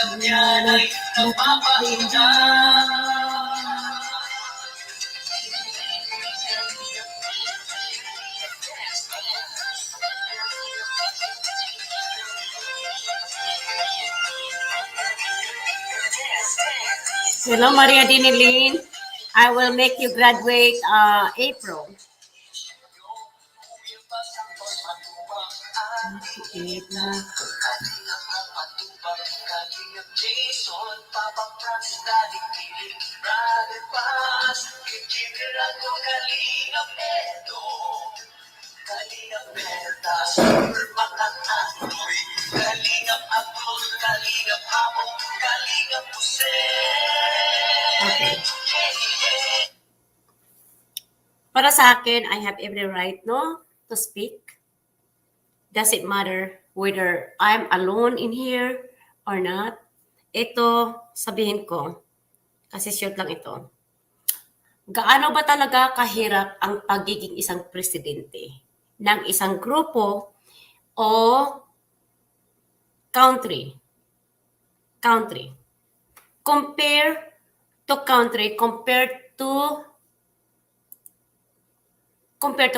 pakiramdam niya ay napapahinga. Hello, Maria Dinilin. I will make you graduate April. Okay. Para sa akin, I have every right, no, to speak. Does it matter whether I'm alone in here or not? Ito, sabihin ko, kasi short lang ito. Gaano ba talaga kahirap ang pagiging isang presidente ng isang grupo o country? Compare to country, compared to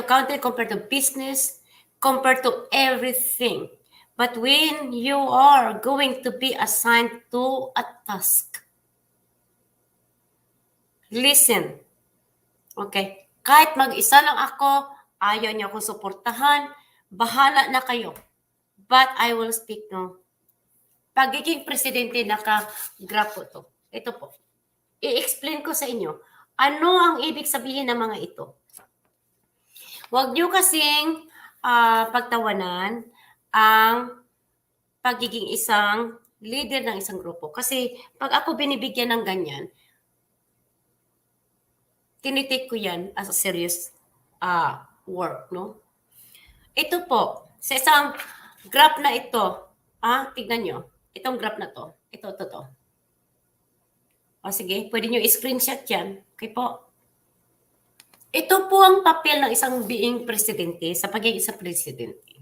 country, compared to business, compared to everything. But when you are going to be assigned to a task, listen. Okay? Kahit mag-isa lang ako, ayaw niyo akong suportahan, bahala na kayo. But I will speak, no? Pagiging presidente, naka-graph po to. Ito po. I-explain ko sa inyo, ano ang ibig sabihin ng mga ito. Huwag niyo kasing pagtawanan ang pagiging isang leader ng isang grupo. Kasi pag ako binibigyan ng ganyan, tinitake ko yan as a serious work, no? Ito po, sa isang graph na ito, tignan nyo, itong graph na to, ito. O sige, pwede nyo i-screenshot yan. Okay po. Ito po ang papel ng isang being presidente sa pagiging isang presidente.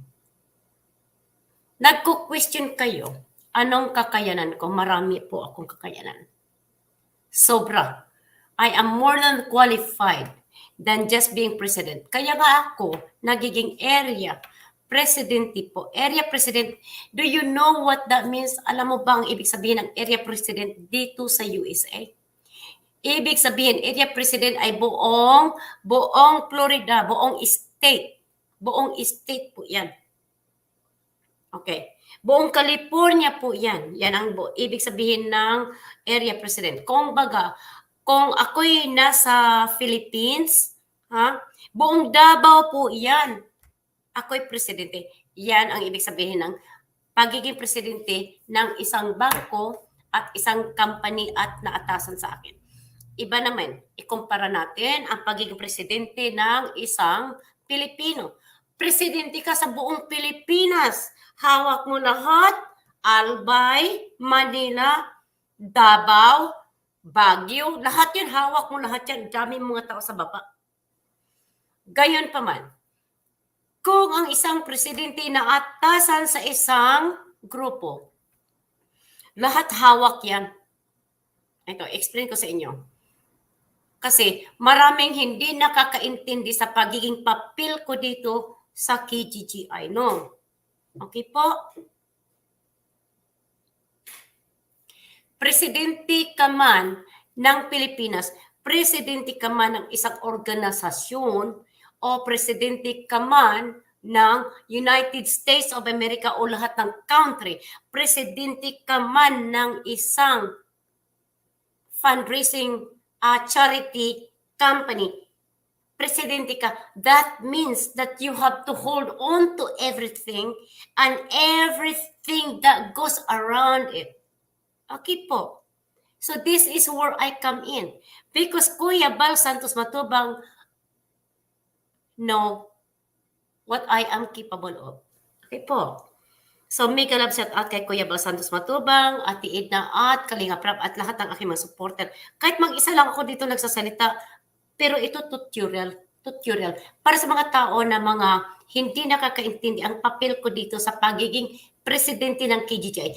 Nagko-question kayo, anong kakayanan ko? Marami po akong kakayanan. Sobra. I am more than qualified than just being president. Kaya nga ako, nagiging area presidente po. Area president, do you know what that means? Alam mo ba ang ibig sabihin ng area president dito sa USA? Ibig sabihin, area president ay buong Florida, buong state. Buong state po yan. Okay. Buong California po yan. Yan ang ibig sabihin ng area president. Kung ako'y nasa Philippines, buong Davao po yan. Ako'y presidente. Yan ang ibig sabihin ng pagiging presidente ng isang bangko at isang company at naatasan sa akin. Iba naman, ikumpara natin ang pagiging presidente ng isang Pilipino. Presidente ka sa buong Pilipinas. Hawak mo lahat, Albay, Manila, Davao, Baguio, lahat yan, hawak mo lahat yan. Dami mga tao sa baba. Gayon pa man, kung ang isang presidente na atasan sa isang grupo, lahat hawak yan. Ito, explain ko sa inyo. Kasi maraming hindi nakakaintindi sa pagiging papel ko dito sa KGGI, no? Okay po? Presidente ka man ng Pilipinas, presidente ka man ng isang organisasyon, o presidente ka man ng United States of America o lahat ng country, presidente ka man ng isang fundraising charity company, presidente ka, that means that you have to hold on to everything and everything that goes around it. Okay po. So this is where I come in. Because Kuya Bal Santos Matubang know what I am capable of. Okay po. So mega love shout out kay Kuya Bal Santos Matubang, Ate Edna at Kalinga Prab at lahat ng aking mga supporter. Kahit mag-isa lang ako dito nagsasalita, pero ito tutorial para sa mga tao na mga hindi nakakaintindi ang papel ko dito sa pagiging presidente ng KGGI.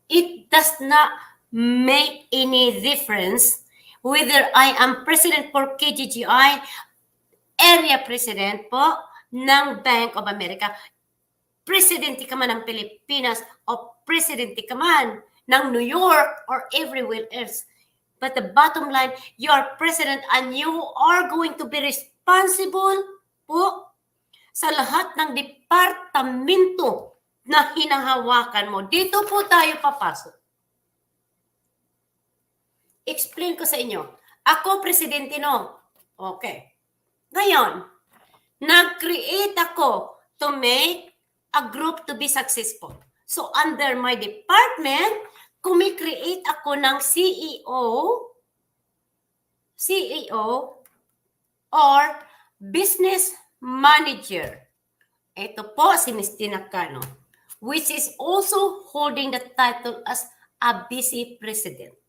it does not make any difference whether I am president for KGGI, area president po ng Bank of America, presidente ka man ng Pilipinas o presidente ka man ng New York or everywhere else. But the bottom line, you are president and you are going to be responsible po sa lahat ng departamento na hinahawakan mo. Dito po tayo papasok. Explain ko sa inyo. Ako, presidente, no? Okay. Ngayon, nag-create ako to make a group to be successful. So, under my department, kumi-create ako ng CEO or business manager. Ito po si Ms. Tina Cano, which is also holding the title as a vice president.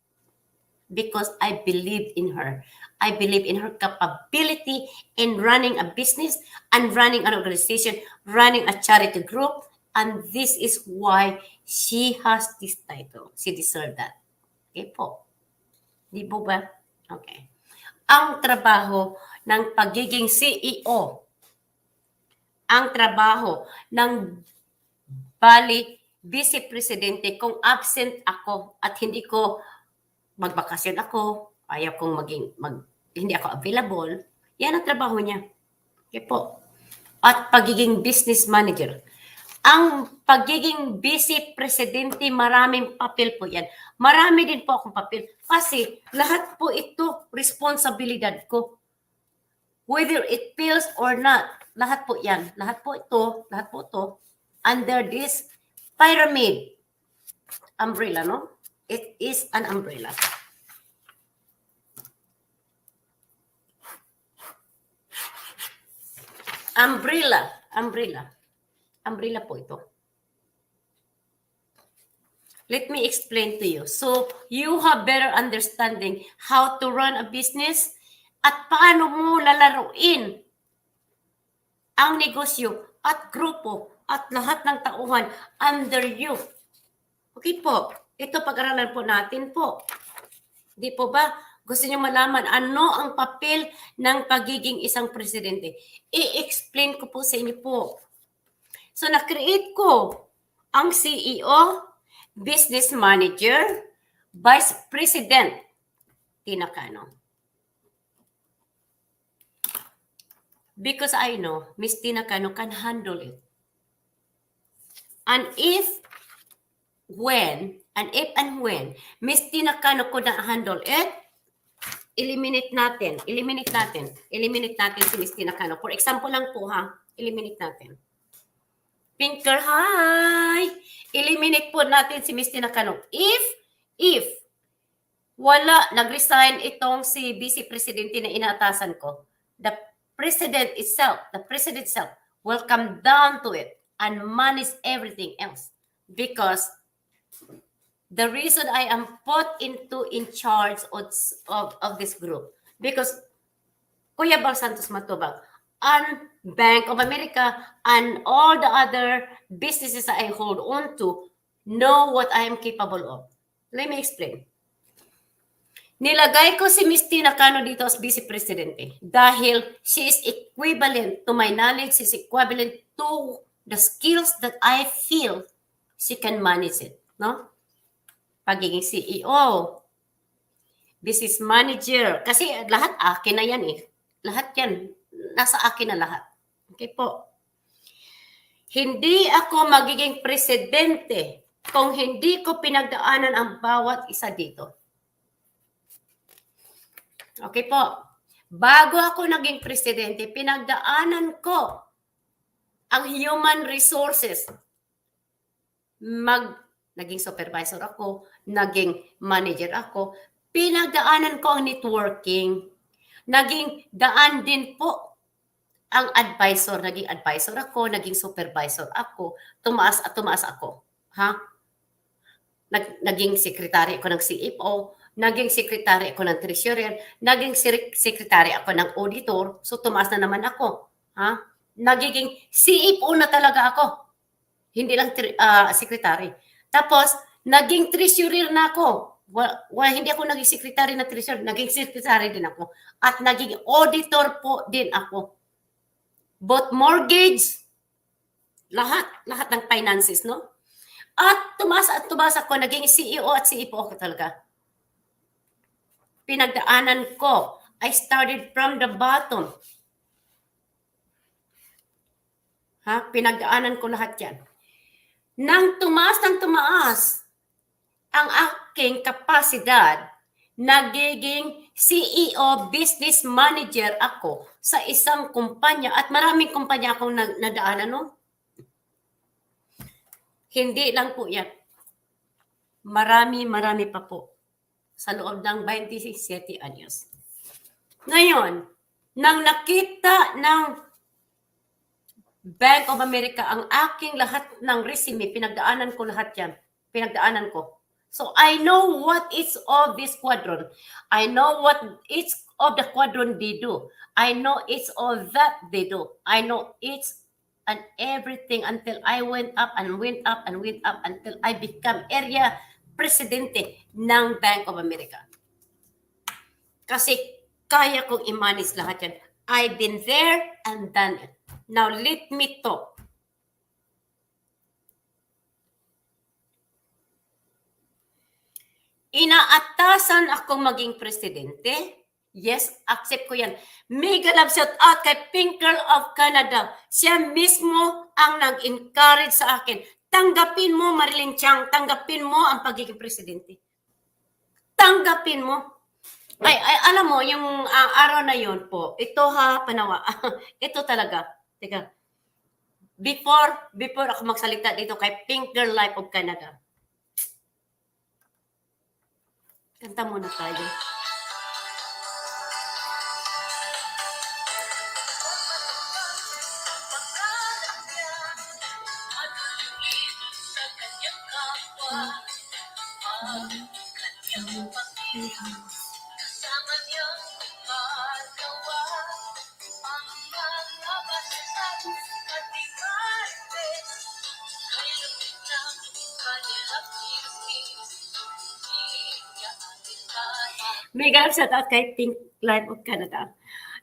Because I believe in her. I believe in her capability in running a business and running an organization, running a charity group. And this is why she has this title. She deserves that. Okay po. Di po ba? Okay. Ang trabaho ng pagiging CEO, ang trabaho ng vice presidente kung absent ako at hindi ko magbakasyon ako, ayaw kong hindi ako available, yan ang trabaho niya. Okay po. At pagiging business manager. Ang pagiging vice presidente, maraming papel po yan. Marami din po akong papel. Kasi lahat po ito, responsibilidad ko. Whether it feels or not, lahat po yan. Lahat po ito, under this pyramid umbrella, no? It is an umbrella. Umbrella po ito. Let me explain to you. So, you have better understanding how to run a business at paano mo lalaruin ang negosyo at grupo at lahat ng tauhan under you. Okay po. Ito pag-aralan po natin po. Di po ba? Gusto niyo malaman ano ang papel ng pagiging isang presidente? I-explain ko po sa inyo po. So, na-create ko ang CEO, business manager, vice president, Tina Cano. Because I know Miss Tina Cano can handle it. And if and when Miss Tina Cano could not handle it, eliminate natin si Miss Tina Cano. For example lang po ha, eliminate natin. Pinker, hi! Eliminate po natin si Miss Tina Cano. If wala, nag-resign itong si Vice Presidente na inaatasan ko, the president itself will come down to it and manage everything else. Because the reason I am put in charge of this group, because Kuya Bal Santos Matubang and Bank of America and all the other businesses that I hold on to know what I am capable of. Let me explain. Nilagay ko si Ms. Tina Cano dito as Vice Presidente dahil she is equivalent to my knowledge, she is equivalent to the skills that I feel she can manage it. No? Pagiging CEO, business manager, kasi lahat akin na yan eh. Lahat yan, nasa akin na lahat. Okay po. Hindi ako magiging presidente kung hindi ko pinagdaanan ang bawat isa dito. Okay po. Bago ako naging presidente, pinagdaanan ko ang human resources. Naging supervisor ako, naging manager ako, pinagdaanan ko ang networking. Naging daan din po ang advisor. Naging advisor ako, naging supervisor ako, tumaas ako. Ha? Naging secretary ako ng CFO, naging secretary ako ng treasurer, naging secretary ako ng auditor, so tumaas na naman ako. Ha? Nagiging CFO na talaga ako. Hindi lang secretary. Tapos, Naging treasurer na ako. Hindi ako naging secretary na treasurer, naging secretary din ako. At naging auditor po din ako. Both mortgage, lahat ng finances, no? At tumaas ako, naging CEO at CFO ako talaga. Pinagdaanan ko, I started from the bottom. Pinagdaanan ko lahat yan. Nang tumaas ang aking kapasidad, nagiging CEO, business manager ako sa isang kumpanya at maraming kumpanya akong nadaanan, no? Hindi lang po yan. Marami pa po sa loob ng 27 anyos. Ngayon, nang nakita ng Bank of America ang aking lahat ng resume, pinagdaanan ko lahat yan. Pinagdaanan ko. So I know what is of this quadrant. I know what each of the quadrant they do. I know each of that they do. I know each and everything until I went up until I become area presidente ng Bank of America. Kasi kaya kong i-manage lahat yan. I've been there and done it. Now let me talk. Inaatasan akong maging presidente. Yes, accept ko yan. Mega love shout out kay Pink Girl of Canada. Siya mismo ang nag-encourage sa akin. Tanggapin mo, Marilyn Chang. Tanggapin mo ang pagiging presidente. Tanggapin mo. Ay, alam mo, yung araw na yun po, ito panawa. Ito talaga. Teka. Before ako magsalita dito kay Pink Girl Life of Canada. Kanta muna tayo. Kasama niyang magawa ang mga basta at ikarte ay lumit ng kanilang kinis. Mega shout out kay Pink Life of Canada.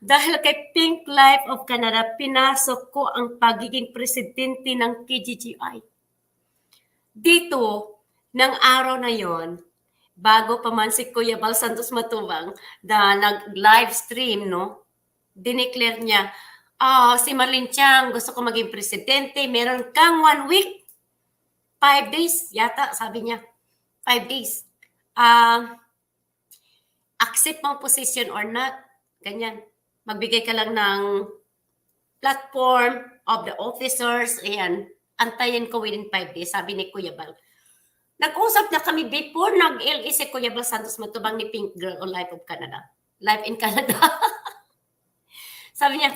Dahil kay Pink Life of Canada, pinasok ko ang pagiging presidente ng KGGI. Dito, ng araw na yon, bago pa man si Kuya Bal Santos Matubang na nag-live stream, no? Dineclare niya, si Marlene Chang, gusto ko maging presidente, meron kang 1 week, 5 days, yata, sabi niya, 5 days. Accept mo position or not, ganyan. Magbigay ka lang ng platform of the officers, ayan, antayin ko within 5 days, sabi ni Kuya Bal. Nag-usap na kami before nag-LE si Kuya Bal Santos Matubang ni Pink Girl o Life of Canada. Life in Canada. Sabi niya,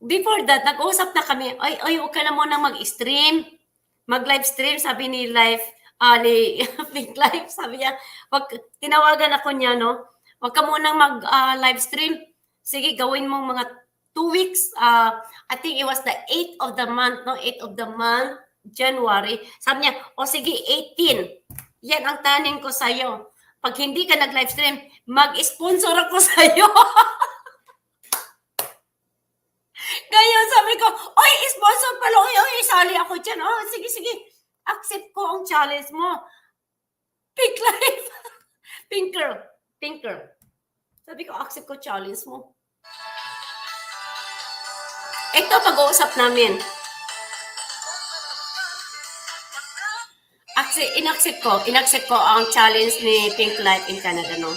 before that, nag-usap na kami, ay, huwag ka na muna mag-stream, mag-live stream, sabi ni ni Pink Life, sabi niya, tinawagan ako niya, no? Huwag ka munang mag-live stream. Sige, gawin mo mga 2 weeks. I think it was the 8th of the month, no? 8th of the month, January. Sabi niya, sige, 18. Yan ang tanin ko sa'yo. Pag hindi ka nag-live stream, mag-sponsor ako sa'yo. Ngayon, sabi ko, oy, sponsor pala. Oy, isali ako dyan. Sige. Accept ko ang challenge mo. Pink Life. Pink Girl. Sabi ko, accept ko challenge mo. Ito, pag-uusap namin. Inaccept ko ang challenge ni Pink Life in Canada, no?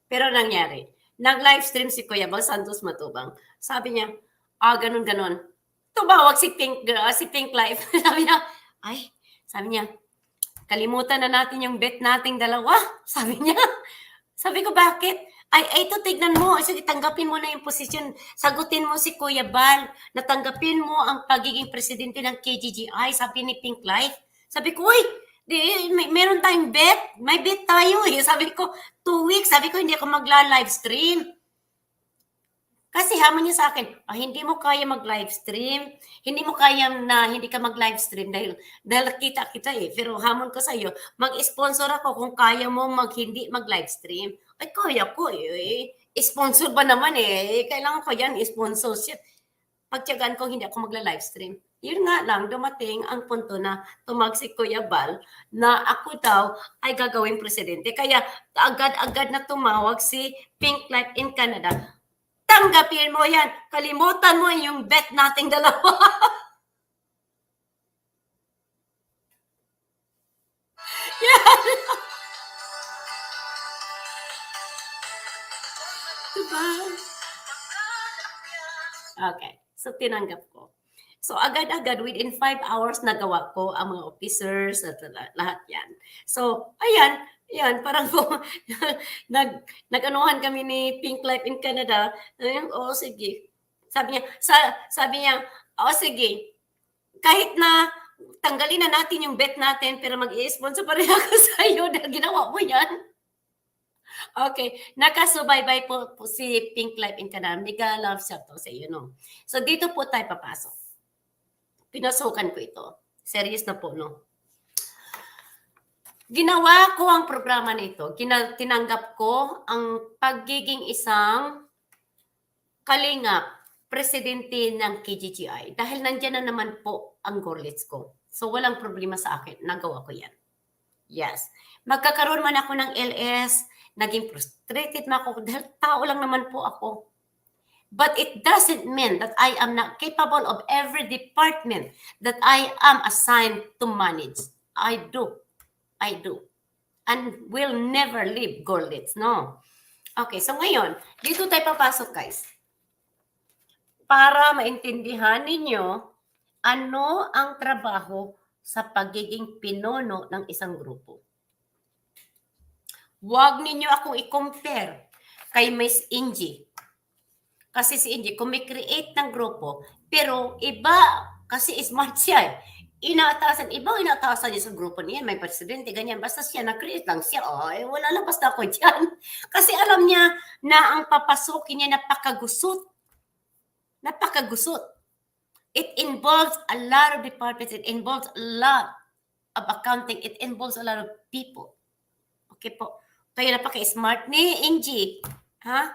Pero nangyari, nag-live stream si Kuya Bal Santos Matubang. Sabi niya, ganun. Tumawag si Pink Life. Sabi niya, kalimutan na natin yung bet nating dalawa. Sabi niya. Sabi ko, bakit? Ito, tignan mo. Sige, tanggapin mo na yung posisyon. Sagutin mo si Kuya Bal. Natanggapin mo ang pagiging presidente ng KGGI. Sabi ni Pink Life. Sabi ko, meron tayong bet. May bet tayo. Sabi ko, 2 weeks. Sabi ko, hindi ako magla-live stream. Kasi hamon niya sa akin, hindi mo kaya mag-live stream, hindi mo kaya na hindi ka mag-live stream dahil kita eh. Pero hamon ko sa iyo, mag-sponsor ako kung kaya mo hindi mag-live stream. Ay, kaya ko eh. Sponsor ba naman eh? Kailangan ko yan, sponsorship. Pagtiyagaan ko, hindi ako magla-live stream. Yun nga lang, dumating ang punto na tumag si Kuya Bal na ako daw ay gagawing presidente. Kaya agad-agad na tumawag si Pink Life in Canada. Tanggapin mo yan. Kalimutan mo yung bet nating dalawa. Yan. Diba? Okay. So, tinanggap ko. So, agad-agad, within 5 hours, nagawa ko ang mga officers at lahat yan. So, ayan, parang nag-anuhan kami ni Pink Life in Canada. Oh, sige. Sabi niya, oh, sige. Kahit na tanggalin na natin yung bet natin, pero mag-i-sponsor pa rin ako sa iyo dahil ginawa mo yan. Okay, nakasubaybay po si Pink Life in Canada. Mega love shot to sa iyo, no? So, dito po tayo papasok. Pinasukan ko ito. Serious na po, no? Ginawa ko ang programa nito. Tinanggap ko ang pagiging isang kalingap, presidente ng KGGI. Dahil nandyan na naman po ang gorlets ko. So, walang problema sa akin. Nagawa ko yan. Yes. Magkakaroon man ako ng LS, naging frustrated na ako dahil tao lang naman po ako. But it doesn't mean that I am not capable of every department that I am assigned to manage. I do. And will never leave Gorlitz, no? Okay, so ngayon, dito tayo papasok, guys. Para maintindihan ninyo ano ang trabaho sa pagiging pinuno ng isang grupo. Huwag ninyo akong i-compare kay Miss Ingie. Kasi si Ingie, kumikreate ng grupo, pero iba, kasi smart siya. Inaatasan niya sa grupo niya, may presidente, ganyan. Basta siya, na-create lang siya. Ay, wala lang basta ako dyan. Kasi alam niya na ang papasukin niya napakagusot. It involves a lot of departments. It involves a lot of accounting. It involves a lot of people. Okay po. Kaya napaka-smart ni Ingie. Ha?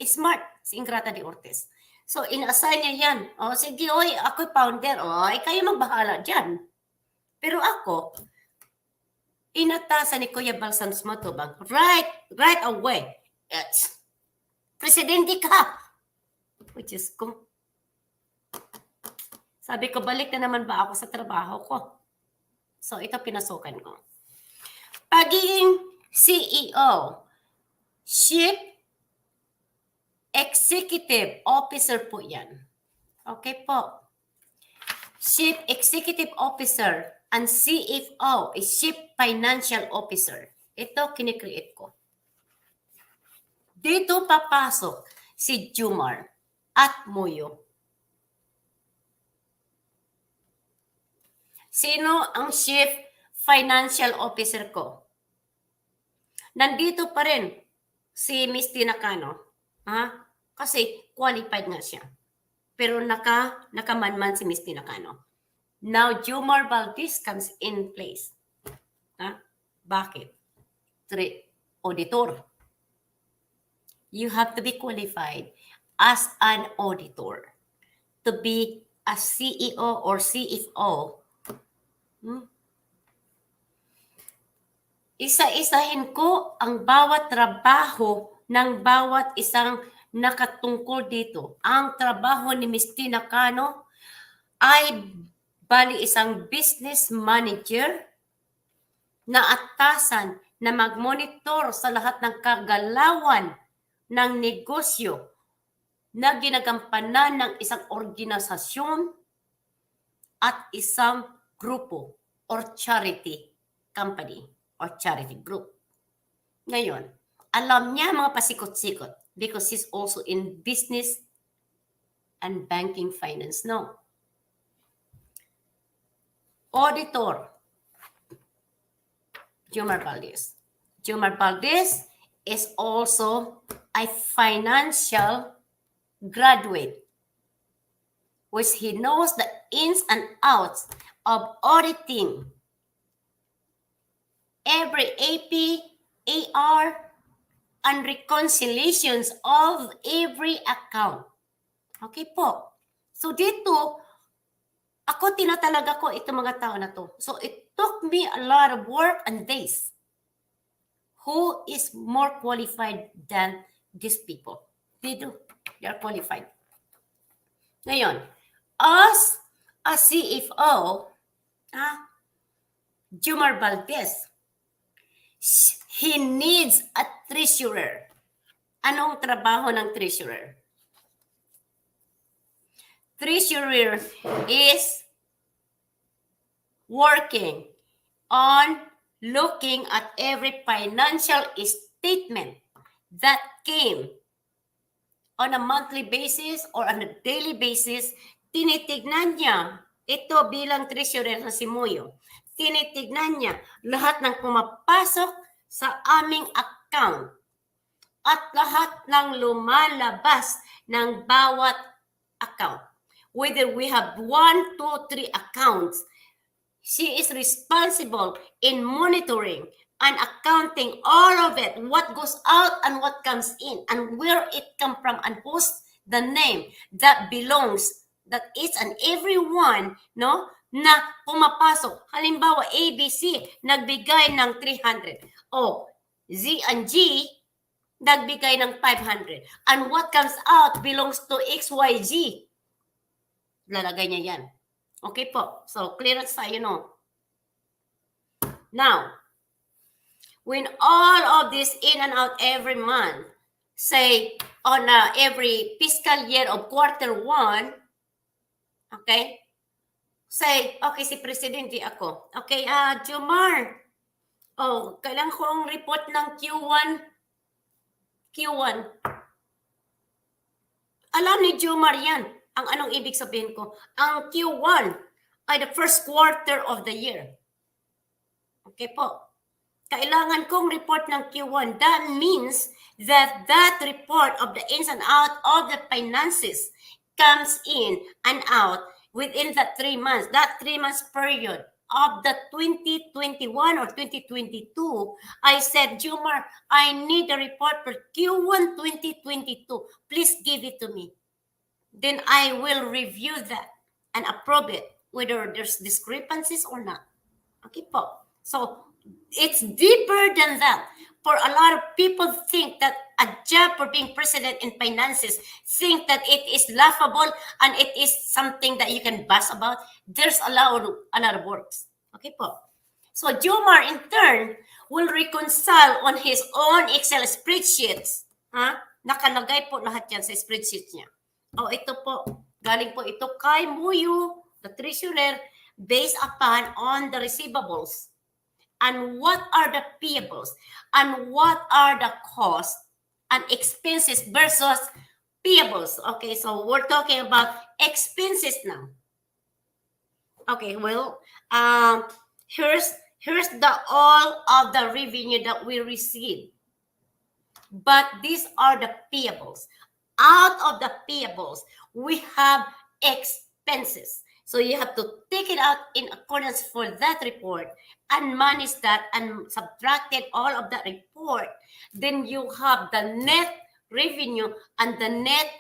Smart. Si Ingrata de Ortiz. So, in-assign niya yan. O, sige, oy, ako'y founder. Oy, kayo magbahala dyan. Pero ako, inatasan ni Kuya Balsams Matubang, right away. Yes. Presidente ka. Which is ko. Sabi ko, balik na naman ba ako sa trabaho ko? So, ito pinasukan ko. Pagiging CEO, Chief Executive Officer po yan. Okay po. Chief Executive Officer and CFO is Chief Financial Officer. Ito, kinikreate ko. Dito papasok si Jumar at Moyo. Sino ang Chief Financial Officer ko? Nandito pa rin si Miss Tina Cano. Ha? Kasi qualified nga siya. Pero nakamanman si Miss Tina Cano. Now, Jomar Valdez comes in place. Ha? Bakit? Auditor. You have to be qualified as an auditor to be a CEO or CFO. Isa-isahin ko ang bawat trabaho ng bawat isang nakatungkol dito. Ang trabaho ni Miss Tina Cano ay bali isang business manager na atasan na mag-monitor sa lahat ng kagalawan ng negosyo na ginagampanan ng isang organisasyon at isang grupo or charity company or charity group. Ngayon, alam niya mga pasikot-sikot because he's also in business and banking finance. No. Auditor, Jomar Valdez. Jomar Valdez is also a financial graduate, which he knows the ins and outs of auditing every AP, AR, and reconciliations of every account. Okay po. So dito, ako tinatalaga ko itong mga tao na to. So it took me a lot of work and days. Who is more qualified than these people? They do. They are qualified. Ngayon, as a CFO, Jumar Valdez, he needs a treasurer. Anong trabaho ng treasurer? Treasurer is working on looking at every financial statement that came on a monthly basis or on a daily basis. Tinitignan niya ito bilang treasurer na si Muyo. Tinitignan niya lahat ng pumapasok sa aming account at lahat ng lumalabas ng bawat account. Whether we have 1, 2, 3 accounts, she is responsible in monitoring and accounting all of it, what goes out and what comes in, and where it comes from, and who's the name that belongs, that each and every one, no, na pumapasok. Halimbawa, ABC, nagbigay ng 300. O, Z and G, nagbigay ng 500. And what comes out belongs to XYZ. Lalagay niya yan. Okay po. So, clearance tayo, no? Now, when all of this in and out every month, say, on every fiscal year of Q1, okay? Say, okay, si Presidente ako. Okay, Jomar, kailangan kong report ng Q1. Alam ni Jomar yan. Ang anong ibig sabihin ko? Ang Q1 ay the first quarter of the year. Okay po. Kailangan kong report ng Q1. That means that that report of the ins and out of the finances comes in and out within that 3 months. That 3 months period of the 2021 or 2022, I said, Jomar, I need a report for Q1 2022. Please give it to me. Then I will review that and approve it, whether there's discrepancies or not. Okay po. So, it's deeper than that. For a lot of people think that a job for being president in finances, think that it is laughable and it is something that you can bash about. There's a lot of works. Okay po. So, Jomar in turn will reconcile on his own Excel spreadsheets. Nakalagay po lahat yan sa spreadsheet niya. Ito po, galing po ito kay Muyo, the treasurer, based upon on the receivables. And what are the payables? And what are the costs and expenses versus payables? Okay, so we're talking about expenses now. Okay, well, here's the all of the revenue that we receive. But these are the payables. Out of the payables, we have expenses. So you have to take it out in accordance for that report and manage that and subtract it all of that report. Then you have the net revenue and the net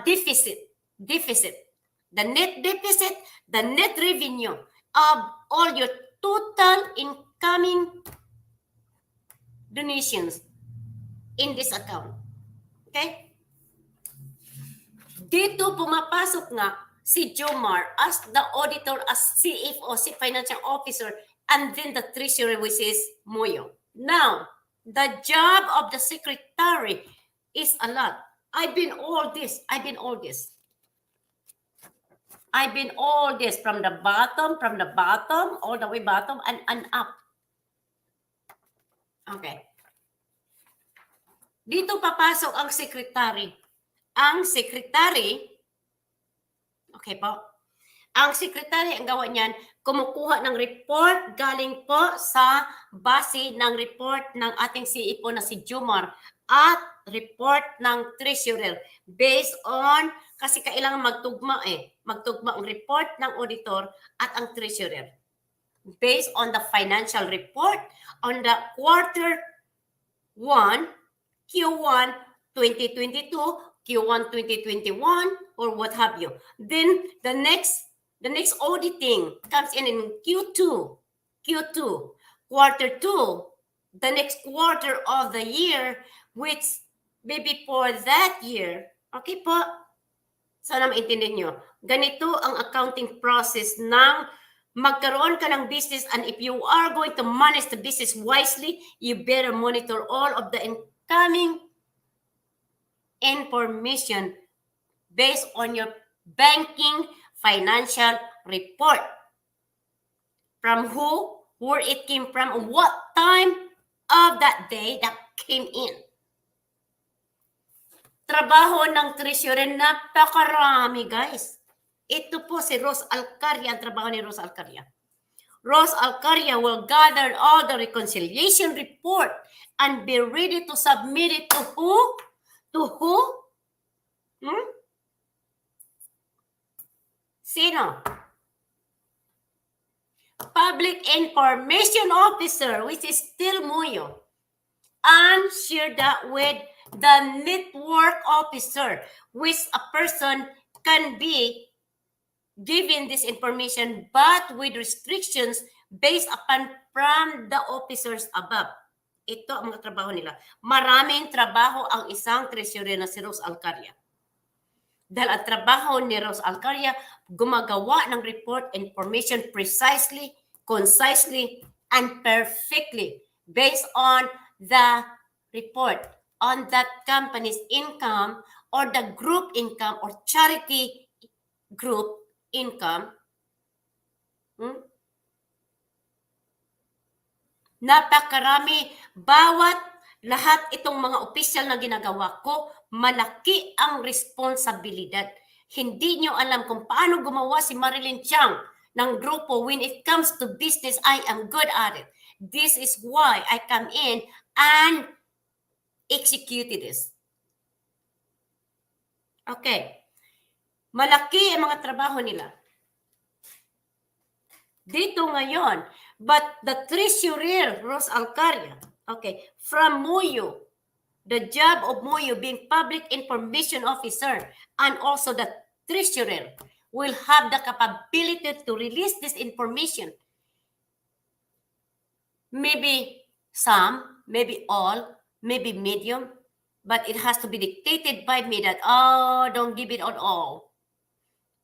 deficit. The net deficit, the net revenue of all your total incoming donations in this account. Okay? Dito pumapasok nga si Jomar as the auditor, as CFO, si financial officer, and then the treasurer, which is Muyo. Now, the job of the secretary is a lot. I've been all this from the bottom, all the way bottom and up. Okay. Dito papasok ang secretary. Ang secretary, okay po, ang secretary, ang gawa niyan, kumukuha ng report galing po sa base ng report ng ating CFO na si Jomar at report ng treasurer based on, kasi kailangan magtugma magtugma ang report ng auditor at ang treasurer based on the financial report on the quarter 1, Q1 2022, Q1 2021, or what have you. Then the next auditing comes in Q2, quarter 2, the next quarter of the year, which maybe for that year. Okay po? Sana maintindihan nyo. Ganito ang accounting process ng magkaroon ka ng business, and if you are going to manage the business wisely, you better monitor all of the incoming information based on your banking financial report. From who, where it came from, what time of that day that came in. Trabaho ng treasurer, napakarami, guys. Ito po si Rose Alcaria, ang trabaho ni Rose Alcaria. Rose Alcaria will gather all the reconciliation report and be ready to submit it to who? To who? Sino? Public Information Officer, which is still Muyo. And share that with the network officer, which a person can be given this information but with restrictions based upon from the officers above. Ito ang mga trabaho nila. Maraming trabaho ang isang treasurer na si Rose Alcaria. Dahil ang trabaho ni Rose Alcaria, gumagawa ng report information precisely, concisely, and perfectly based on the report on that company's income or the group income or charity group income. Napakarami. Lahat itong mga opisyal na ginagawa ko, malaki ang responsibilidad. Hindi nyo alam kung paano gumawa si Marilyn Chiang ng grupo. When it comes to business, I am good at it. This is why I come in and executed this. Okay. Malaki ang mga trabaho nila. Dito ngayon, but the treasurer, Rose Alcaria, okay, from Muyo, the job of Muyo being public information officer and also the treasurer will have the capability to release this information. Maybe some, maybe all, maybe medium, but it has to be dictated by me that, don't give it on all.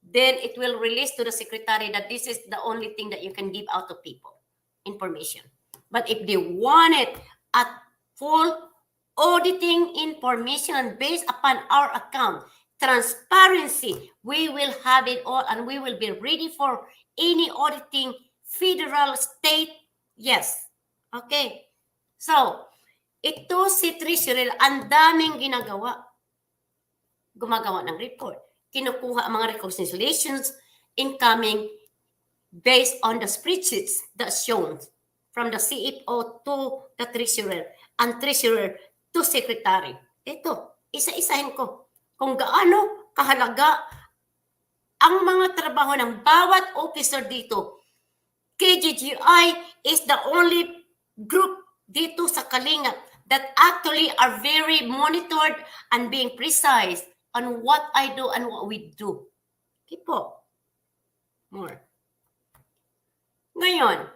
Then it will release to the secretary that this is the only thing that you can give out to people, information. But if they want it at full auditing information based upon our account, transparency, we will have it all and we will be ready for any auditing, federal, state, yes. Okay. So, ito si treasurer, ang daming ginagawa. Gumagawa ng report. Kinukuha ang mga reconciliations incoming based on the spreadsheets that's shown from the CFO to the treasurer and treasurer to secretary. Ito, isa-isahin ko kung gaano kahalaga ang mga trabaho ng bawat officer dito. KGGI is the only group dito sa Kalinga that actually are very monitored and being precise on what I do and what we do. Okay po. More. Ngayon,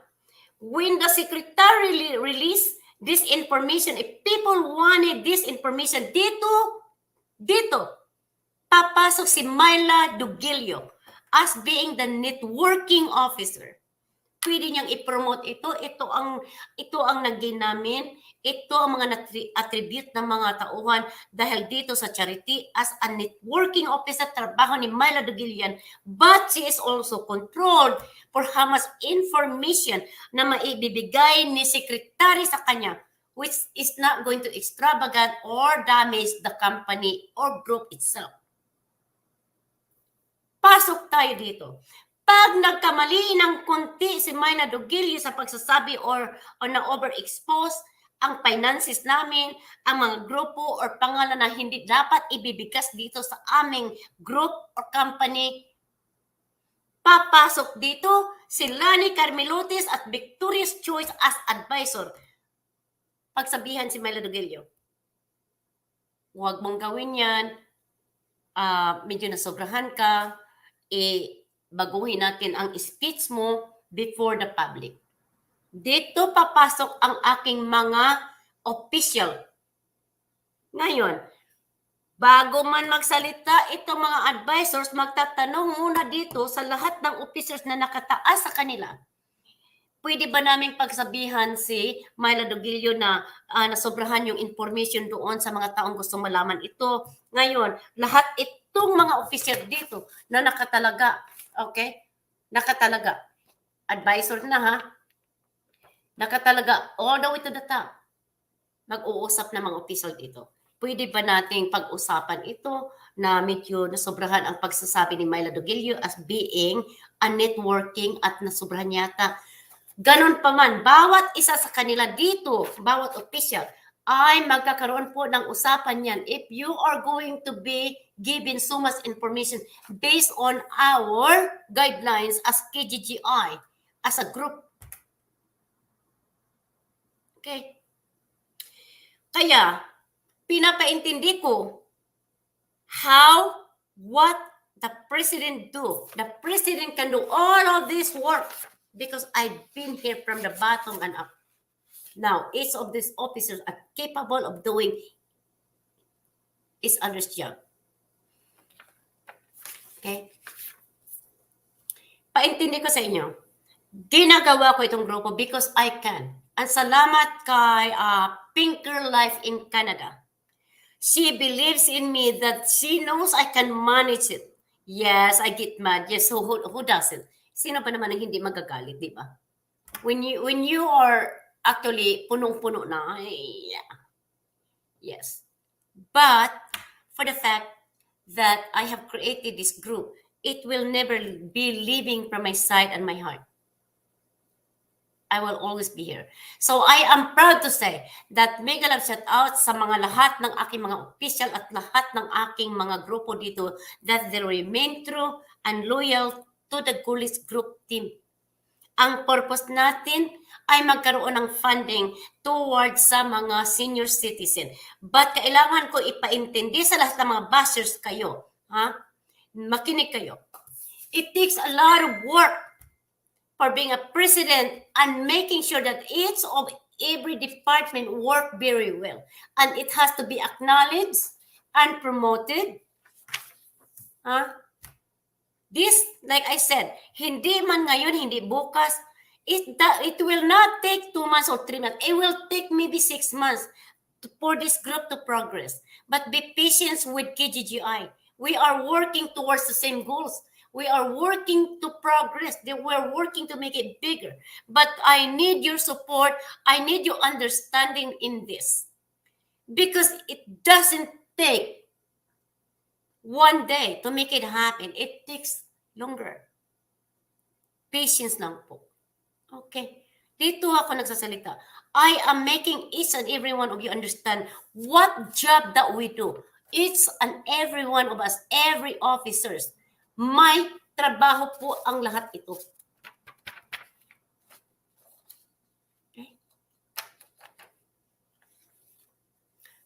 when the secretary release this information, if people wanted this information dito, papasok si Myla Dugilio as being the networking officer. Pwede niyang i-promote ito. Ito ang naging namin. Ito ang mga attribute ng mga tauhan dahil dito sa charity as a networking officer, trabaho ni Myla Dugilian, but she is also controlled for how much information na maibibigay ni secretary sa kanya, which is not going to extravagant or damage the company or group itself. Pasok tayo dito. Pag nagkamali ng konti si Myla Dugilio sa pagsasabi or na overexpose, ang finances namin, ang mga grupo or pangalan na hindi dapat ibibigkas dito sa aming group or company, papasok dito si Lani Carmelotes at Victorious Choice as advisor. Pagsabihan si Milo Dugelio, huwag mong gawin yan, medyo nasobrahan ka, baguhin natin ang speech mo before the public. Dito papasok ang aking mga official. Ngayon, bago man magsalita, itong mga advisors magtatanong muna dito sa lahat ng officers na nakataas sa kanila. Pwede ba naming pagsabihan si Myla Duguillo na nasobrahan yung information doon sa mga taong gusto malaman ito? Ngayon, lahat itong mga officer dito na nakatalaga, okay? Nakatalaga. Advisor na ha? Nakatalaga all the way to the top. Mag-uusap na mga official dito. Pwede ba nating pag-usapan ito na medyo nasobrahan ang pagsasabi ni Myla Duguillo as being a networking at nasobrahan yata. Ganon pa man, bawat isa sa kanila dito, bawat official, ay magkakaroon po ng usapan yan. If you are going to be given so much information based on our guidelines as KGGI, as a group. Okay? Kaya, pinapaintindi ko what the president do. The president can do all of this work because I've been here from the bottom and up. Now, each of these officers are capable of doing his other's job. Okay? Paintindi ko sa inyo. Ginagawa ko itong grupo because I can. Ang salamat kay Pinker Life in Canada. She believes in me that she knows I can manage it. Yes, I get mad. Yes, who doesn't? Sino pa naman ang hindi magagalit, di ba? When you are actually punong-puno na, yeah. Yes. But for the fact that I have created this group, it will never be leaving from my side and my heart. I will always be here. So I am proud to say that mega love shout out sa mga lahat ng aking mga official at lahat ng aking mga grupo dito that they remain true and loyal to the Gulis Group team. Ang purpose natin ay magkaroon ng funding towards sa mga senior citizen. But kailangan ko ipaintindi sa lahat ng mga bashers kayo. Makinig kayo. It takes a lot of work for being a president and making sure that each of every department work very well. And it has to be acknowledged and promoted. This, like I said, hindi man ngayon, hindi bukas, it will not take 2 months or 3 months. It will take maybe 6 months for this group to progress. But be patient with KGGI. We are working towards the same goals. We are working to progress. We're working to make it bigger. But I need your support. I need your understanding in this. Because it doesn't take one day to make it happen. It takes longer. Patience lang po. Okay. Dito ako nagsasalita. I am making each and every one of you understand what job that we do. Each and every one of us, every officers, may trabaho po ang lahat ito. Okay.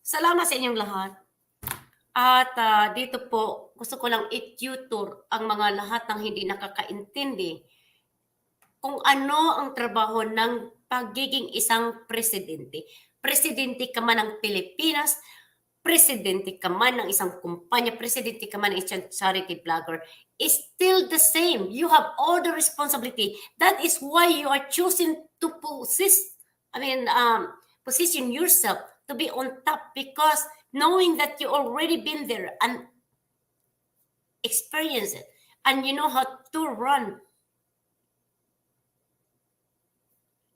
Salamat sa inyong lahat. At dito po, gusto ko lang i-tutor ang mga lahat ng hindi nakakaintindi kung ano ang trabaho ng pagiging isang presidente. Presidente ka man ng Pilipinas, presidente ka man ng isang kumpanya, presidente ka man ng isang charity vlogger, is still the same. You have all the responsibility. That is why you are choosing to position yourself to be on top, because knowing that you already been there and experience it, and you know how to run.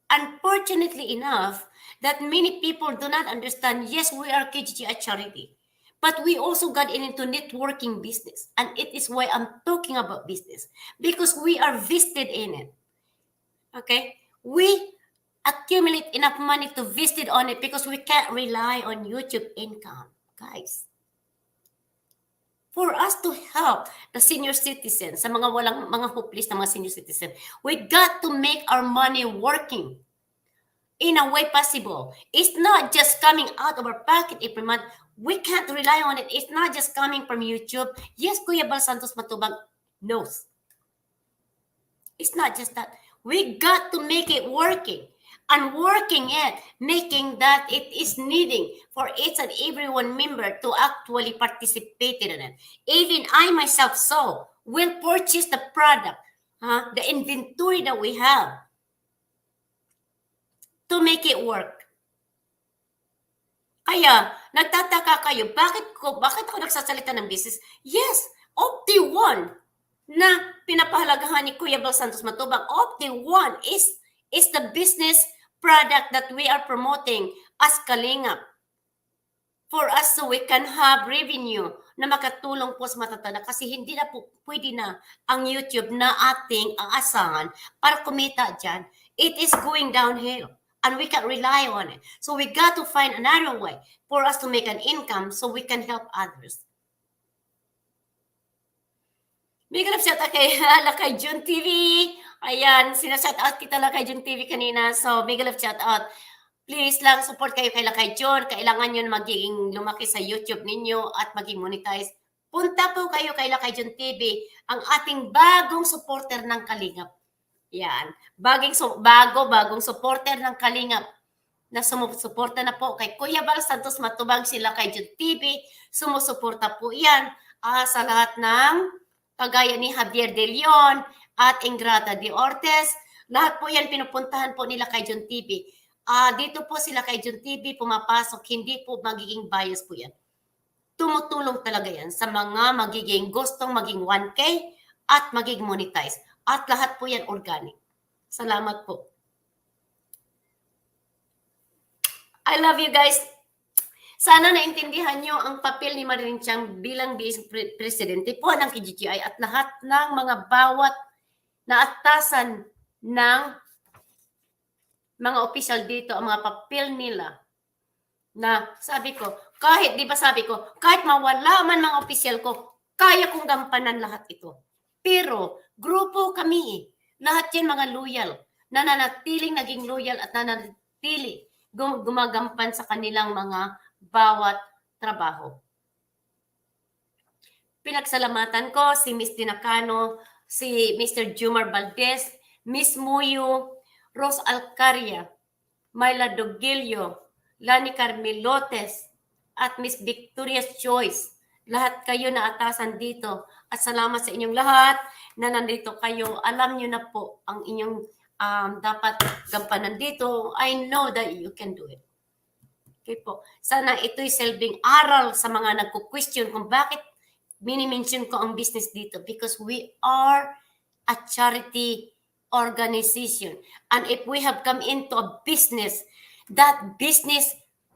Unfortunately enough, that many people do not understand, yes, we are KGGI charity, but we also got into networking business. And it is why I'm talking about business, because we are vested in it. Okay? accumulate enough money to visit on it because we can't rely on YouTube income, guys. For us to help the senior citizens, sa mga walang mga hopeless na mga senior citizen, we got to make our money working in a way possible. It's not just coming out of our pocket every month. We can't rely on it. It's not just coming from YouTube. Yes, Kuya Bal Santos Matubang knows. It's not just that. We got to make it working. And working it, making that it is needing for each and every one member to actually participate in it. Even I myself will purchase the product, the inventory that we have to make it work. Kaya, nagtataka kayo, bakit ako nagsasalita ng business? Yes, Opti One na pinapahalagahan ni Kuya Bal Santos Matubang. Opti One is the business product that we are promoting as Kalingap for us so we can have revenue na makatulong po sa matatanda kasi hindi na po pwede na ang YouTube na ating aasahan para kumita dyan. It is going downhill and we can't rely on it. So we got to find another way for us to make an income so we can help others. May ganap shout out kay June TV. Ayan, sinashout out kita kay June TV kanina. So, may ganap shout out. Please lang, support kayo kay Lakay June. Kailangan yun magiging lumaki sa YouTube ninyo at maging monetize. Punta po kayo kay Lakay June TV, ang ating bagong supporter ng Kalingap. Yan. Bagong supporter ng Kalingap na sumusuporta na po kay Kuya Bal Santos Matubang, sila kay June TV. Sumusuporta po yan sa lahat ng kagaya ni Javier De Leon at Ingrata De Ortiz. Lahat po yan pinupuntahan po nila kay June TV. Dito po sila kay June TV pumapasok, hindi po magiging bias po yan. Tumutulong talaga yan sa mga magiging gustong maging 1K at magiging monetize. At lahat po yan organic. Salamat po. I love you guys. Sana naintindihan nyo ang papel ni Marilyn Chang bilang Vice Presidente po ng KGGI at lahat ng mga bawat na atasan ng mga opisyal dito, ang mga papel nila na sabi ko, kahit mawala man mga opisyal ko, kaya kong gampanan lahat ito. Pero, grupo kami Lahat yan mga loyal, nananatiling naging loyal at nananatili gumagampan sa kanilang mga bawat trabaho. Pinagsalamatan ko si Miss Dinacano, si Mr. Jumar Valdez, Miss Muyo, Rose Alcaria, Myla Dogilio, Lani Carmelotes, at Miss Victoria's Choice. Lahat kayo na atasan dito. At salamat sa inyong lahat na nandito kayo. Alam nyo na po ang inyong dapat gampanan dito. I know that you can do it. Okay po. Sana ito'y silbing aral sa mga nagko-question kung bakit mini-mention ko ang business dito, because we are a charity organization. And if we have come into a business, that business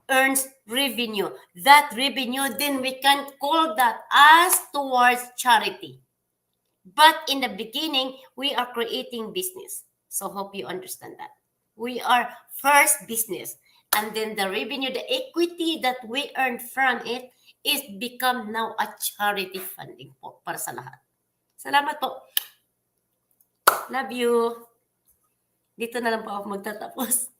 earns revenue. That revenue, then we can call that as towards charity. But in the beginning, we are creating business. So hope you understand that. We are first business. And then the revenue, the equity that we earn from it is become now a charity funding po para sa lahat. Salamat po. Love you. Dito na lang po ako magtatapos.